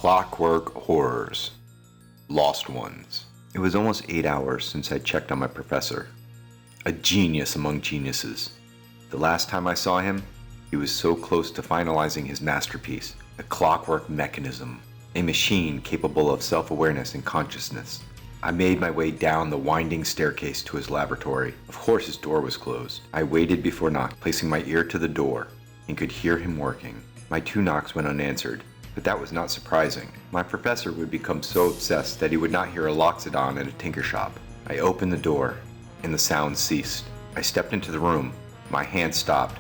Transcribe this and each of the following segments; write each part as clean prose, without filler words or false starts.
Clockwork Horrors. Lost Ones. It was almost 8 hours since I checked on my professor. A genius among geniuses. The last time I saw him, he was so close to finalizing his masterpiece, a clockwork mechanism, a machine capable of self-awareness and consciousness. I made my way down the winding staircase to his laboratory. Of course his door was closed. I waited before knocking, placing my ear to the door, and could hear him working. My 2 knocks went unanswered, but that was not surprising. My professor would become so obsessed that he would not hear a loxodon at a tinker shop. I opened the door, and the sound ceased. I stepped into the room. My hand stopped.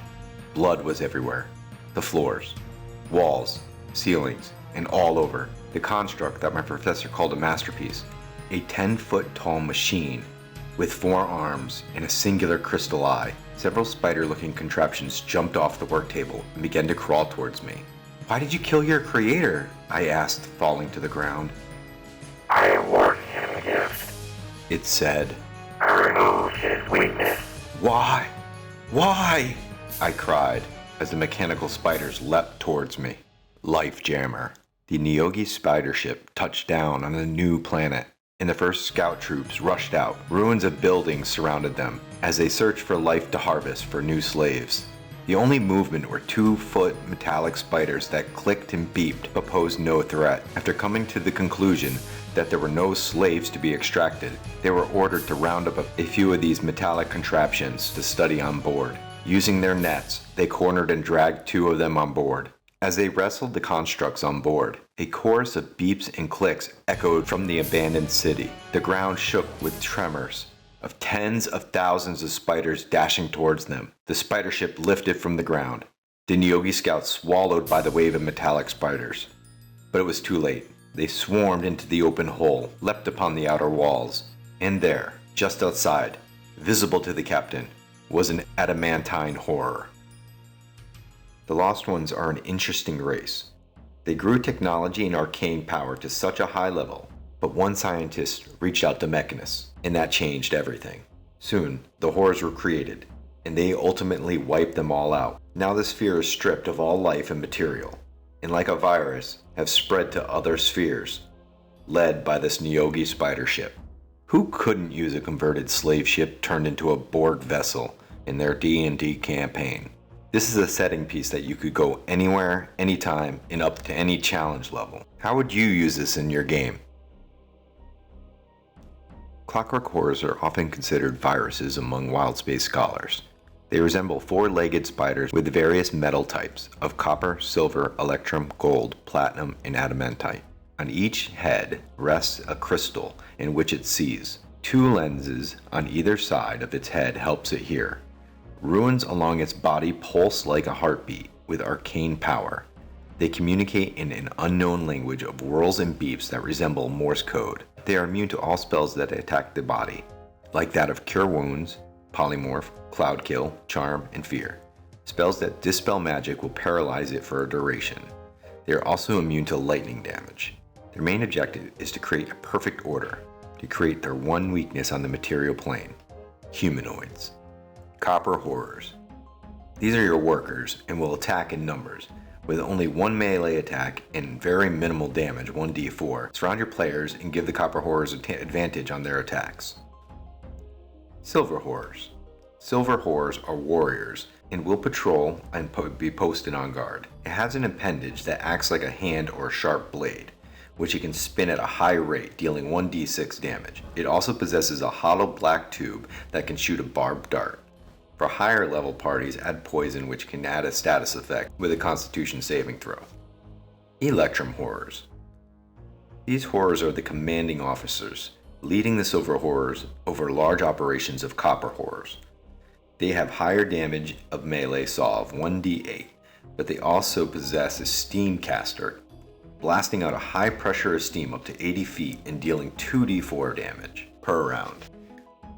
Blood was everywhere. The floors, walls, ceilings, and all over. The construct that my professor called a masterpiece. A 10-foot tall machine with 4 arms and a singular crystal eye. Several spider-looking contraptions jumped off the work table and began to crawl towards me. "Why did you kill your creator?" I asked, falling to the ground. "I award him a gift," it said. "I removed his weakness." "Why? Why?" I cried as the mechanical spiders leapt towards me. Spelljammer. The Nyogi spider ship touched down on a new planet, and the first scout troops rushed out. Ruins of buildings surrounded them as they searched for life to harvest for new slaves. The only movement were 2-foot metallic spiders that clicked and beeped but posed no threat. After coming to the conclusion that there were no slaves to be extracted, they were ordered to round up a few of these metallic contraptions to study on board. Using their nets, they cornered and dragged 2 of them on board. As they wrestled the constructs on board, a chorus of beeps and clicks echoed from the abandoned city. The ground shook with tremors of tens of thousands of spiders dashing towards them. The spider ship lifted from the ground, the Nyogi scouts swallowed by the wave of metallic spiders. But it was too late. They swarmed into the open hole, leapt upon the outer walls, and there, just outside, visible to the captain, was an adamantine horror. The Lost Ones are an interesting race. They grew technology and arcane power to such a high level, but one scientist reached out to Mechanus, and that changed everything. Soon, the horrors were created, and they ultimately wiped them all out. Now the sphere is stripped of all life and material, and like a virus, have spread to other spheres, led by this Nyogi spider ship. Who couldn't use a converted slave ship turned into a Borg vessel in their D&D campaign? This is a setting piece that you could go anywhere, anytime, and up to any challenge level. How would you use this in your game? Clockwork Horrors are often considered viruses among Wildspace scholars. They resemble 4-legged spiders with various metal types of copper, silver, electrum, gold, platinum, and adamantite. On each head rests a crystal in which it sees. 2 lenses on either side of its head helps it hear. Runes along its body pulse like a heartbeat with arcane power. They communicate in an unknown language of whirls and beeps that resemble Morse code. They are immune to all spells that attack the body, like that of Cure Wounds, Polymorph, Cloud Kill, Charm, and Fear. Spells that dispel magic will paralyze it for a duration. They are also immune to lightning damage. Their main objective is to create a perfect order, to create their one weakness on the material plane: humanoids. Copper Horrors. These are your workers and will attack in numbers, with only 1 melee attack and very minimal damage, 1d4. Surround your players and give the Copper Horrors advantage on their attacks. Silver Horrors. Silver Horrors are warriors and will patrol and be posted on guard. It has an appendage that acts like a hand or a sharp blade, which it can spin at a high rate, dealing 1d6 damage. It also possesses a hollow black tube that can shoot a barbed dart. For higher level parties, add poison, which can add a status effect with a constitution saving throw. Electrum Horrors. These horrors are the commanding officers, leading the Silver Horrors over large operations of Copper Horrors. They have higher damage of melee saw of 1d8, but they also possess a steam caster, blasting out a high pressure of steam up to 80 feet and dealing 2d4 damage per round.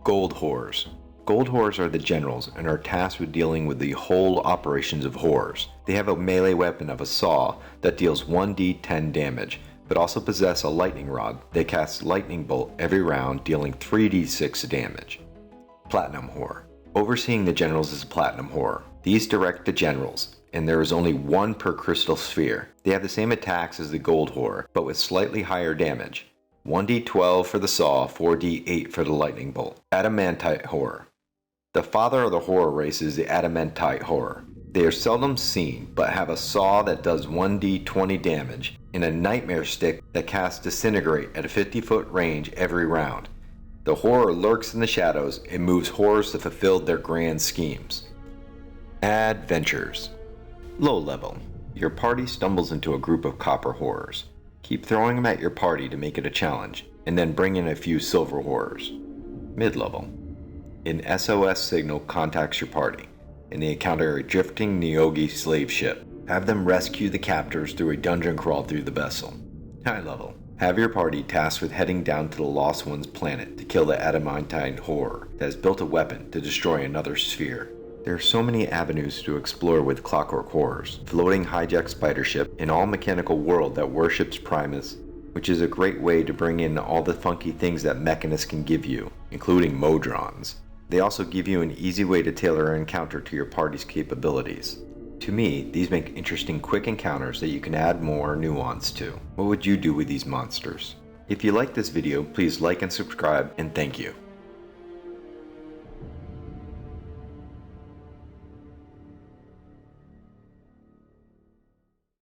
Gold Horrors. Gold Horrors are the generals and are tasked with dealing with the whole operations of horrors. They have a melee weapon of a saw that deals 1d10 damage, but also possess a lightning rod. They cast lightning bolt every round, dealing 3d6 damage. Platinum Horror. Overseeing the generals is a Platinum Horror. These direct the generals and there is only one per crystal sphere. They have the same attacks as the gold horror, but with slightly higher damage. 1d12 for the saw, 4d8 for the lightning bolt. Adamantite horror. The father of the horror race is the adamantite horror. They are seldom seen, but have a saw that does 1d20 damage, and a nightmare stick that casts disintegrate at a 50-foot range every round. The horror lurks in the shadows and moves horrors to fulfill their grand schemes. Adventures. Low level. Your party stumbles into a group of copper horrors. Keep throwing them at your party to make it a challenge, and then bring in a few silver horrors. Mid-level. An SOS signal contacts your party, and they encounter a drifting Nyogi slave ship. Have them rescue the captors through a dungeon crawl through the vessel. High level. Have your party tasked with heading down to the Lost One's planet to kill the adamantine horror that has built a weapon to destroy another sphere. There are so many avenues to explore with Clockwork Horrors. Floating hijack spider ship, an all-mechanical world that worships Primus, which is a great way to bring in all the funky things that mechanists can give you, including Modrons. They also give you an easy way to tailor an encounter to your party's capabilities. To me, these make interesting quick encounters that you can add more nuance to. What would you do with these monsters? If you like this video, please like and subscribe, and thank you.